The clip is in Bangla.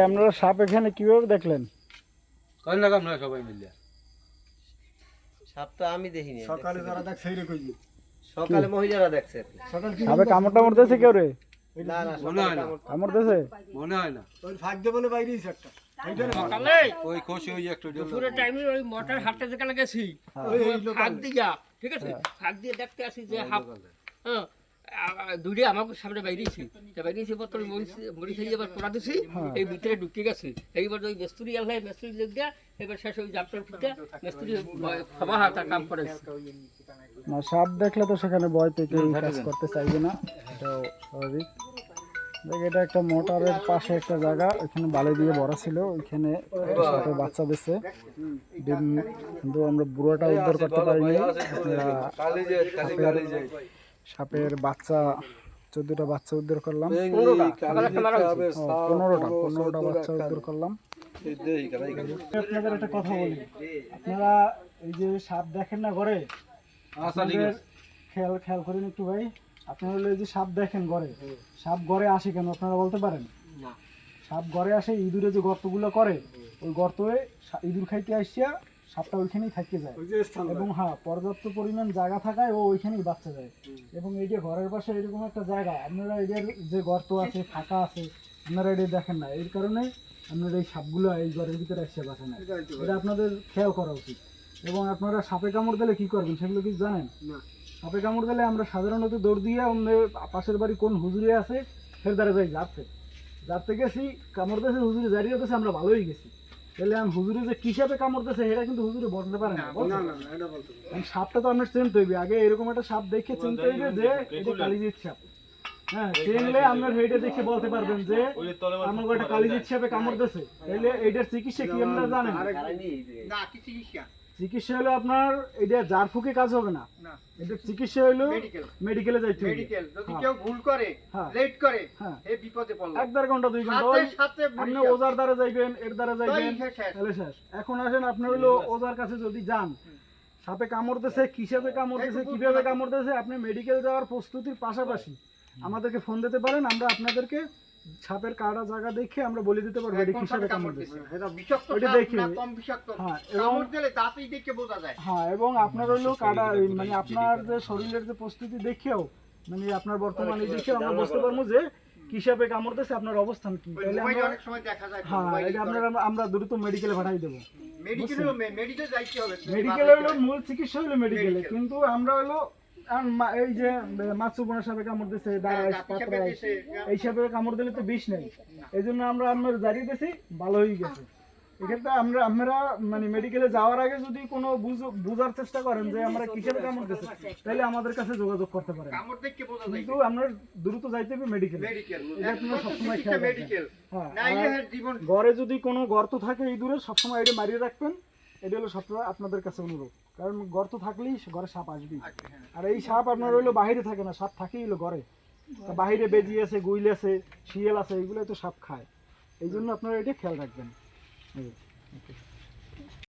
আপনারা সাপ এখানে কিভাবে দেখলেন? সবাই মিলে সাপ তো আমি দেখিনি। সকালে যারা দেখছে সকালে মহিলারা দেখছে। সাপে কামড় টামড় দিয়েছে কেউ রে? না না, মনে হয় না, কামড় দিয়েছে মনে হয় না। ওই ভাগ্য বলে বাইরেই একটা সকালে ওই খুশি ওই একটু দুপুরের টাইমে ওই মোটর হাঁটতে যেখানে গেছি ফাঁক দিয়া, ঠিক আছে, ফাঁক দিয়ে দেখতে আসি যে হাফ দূরে আমাকে সামনে বাইরেছি, বাইরেছি পর মরিচ হয়ে এবার পোড়া দিছি, এই ভিতরে ঢুকে গেছে। এইবার ওই মেস্তুরি আল্লাহ মেস্তুরি লেগ দেয়া, এবার শেষ ওই জামটার ফিটে মেস্তুরি সবার তার কাম করে। না, সাপ দেখলে তো সেখানে ভয় পেয়ে কেউ কাজ করতে চাইবে না, এটাও স্বাভাবিক। দেখ, এটা একটা মোটরের পাশে একটা জায়গা, ওইখানে বালি দিয়ে ভরা ছিল, ওইখানে সাপের বাচ্চা দিচ্ছে, কিন্তু আমরা বুড়োটা উদ্ধার করতে পারিনি। সাপের বাচ্চা 14টা বাচ্চা উদ্ধার করলাম, 15টা বাচ্চা উদ্ধার করলাম। আপনাদের একটা কথা বলি, আপনারা এই যে সাপ দেখেন না ঘরে, খেয়াল করেন একটু ভাই। আপনারা এই যে সাপ দেখেন ঘরে, সাপ ঘরে আসে কেন আপনারা বলতে পারেন? সাপ ঘরে আসে ইঁদুরে যে গর্তগুলো করে, ওই গর্তে ইঁদুর খাইতে আসিয়া সাপটা ওইখানেই থাকতে যায়, এবং হ্যাঁ, পর্যাপ্ত পরিমাণ জায়গা থাকায় ও ওইখানেই বাচ্চা যায়। এবং এই যে ঘরের পাশে এরকম একটা জায়গা, আপনারা এদের যে গর্ত আছে, ফাঁকা আছে, আপনারা এটা দেখেন না, এর কারণে আপনারা এই সাপগুলো এই ঘরের ভিতরে আসিয়া বাসে না। এটা আপনাদের খেয়াল করা উচিত। এবং আপনারা সাপে কামড় দিলে কি করবেন সেগুলো কি জানেন? সাপে কামড় দিলে আমরা সাধারণত দৌড় দিয়ে আমাদের পাশের বাড়ি কোন হুজুরে আছে ফের দ্বারা যাই, যাতে গেছি, কামড় দিয়েছে হুজুরে জারিয়ে দিয়েছে, আমরা ভালোই গেছি। তাহলে আমি হুজুরে যে কি সাপে কামড় দিয়েছে সেটা কিন্তু হুজুরে বলতে পারে না। সাপটা তো আপনার চিনতে হইবে আগে, এরকম একটা সাপ দেখে চিনতে হইবে যে এটা কালিজিৎ সাপ। হ্যাঁ, চিনলে আপনার সেইটা দেখে বলতে পারবেন যে আমাকে একটা কালিজিৎ সাপে কামড় দিয়েছে। তাহলে এইটার চিকিৎসা কি আপনারা জানেন? চিকিৎসা হলো আপনার এটা জার ফুকে কাজ হবে না, এটা চিকিৎসা হলো মেডিকেলে যাইতে হবে। যদি কেউ ভুল করে, লেট করে, এই বিপদে পড়লো, 1.5 ঘন্টা 2 ঘন্টা আপনি ওজার দ্বারা যাইবেন, এর দ্বারা যাইবেন, তাহলে শেষ। এখন আসেন আপনি হলো ওজার কাছে যদি যান, সাপে কামড় দিয়েছে, কিভাবে কামড় দিয়েছে, কিভাবে কামড় দিয়েছে, আপনি মেডিকেল যাওয়ার প্রস্তুতির পাশাপাশি আমাদেরকে ফোন দিতে পারেন, আমরা আপনাদেরকে সাপের কাটা জায়গা দেখে আমরা বলে দিতে পারবো এটা কিভাবে কামড় দিয়েছে, ওটা দেখে। হ্যাঁ, এবং আপনার হলো কাটা মানে আপনার যে শরীরের যে প্রস্তুতি দেখেও, মানে আপনার বর্তমানে দেখেও আমরা বুঝতে পারবো যে কিভাবে কামড় দিয়েছে, আপনার অবস্থান কি। তাহলে হ্যাঁ, এটা আমরা দ্রুত মেডিকেলে পাঠাই দেবো। মেডিকেলে হলো মূল চিকিৎসা হলো মেডিকেলে, কিন্তু আমরা হলো এই যে মাছুপনা সাপে কামড় দিয়েছে, এই সাপে কামড় দিলে তো বিষ নেই, এই জন্য আমরা জারিয়ে দিয়েছি, ভালো হয়ে গেছে। এক্ষেত্রে আমরা মানে মেডিকেলে যাওয়ার আগে যদি কোনো বোঝার চেষ্টা করেন যে আমরা কিসের কামড় দিয়েছি, তাহলে আমাদের কাছে যোগাযোগ করতে পারেন, কিন্তু আমরা দ্রুত যাইতে হবে মেডিকেলে। এটা আপনারা সবসময় খেয়াল রাখবেন। হ্যাঁ, ঘরে যদি কোনো গর্ত থাকে ইঁদুরের, সবসময় এটা মারিয়ে রাখবেন। এটা হলো সবসময় আপনাদের কাছে অনুরোধ, কারণ গর্ত থাকলেই ঘরে সাপ আসবেই। আর এই সাপ আপনার হইলো বাইরে থাকে না, সাপ থাকেই হলো ঘরে। বাইরে বেজি আছে, গুইল আছে, শিয়াল আছে, এগুলো তো সাপ খায়, এই জন্য আপনারা এটা খেয়াল রাখবেন।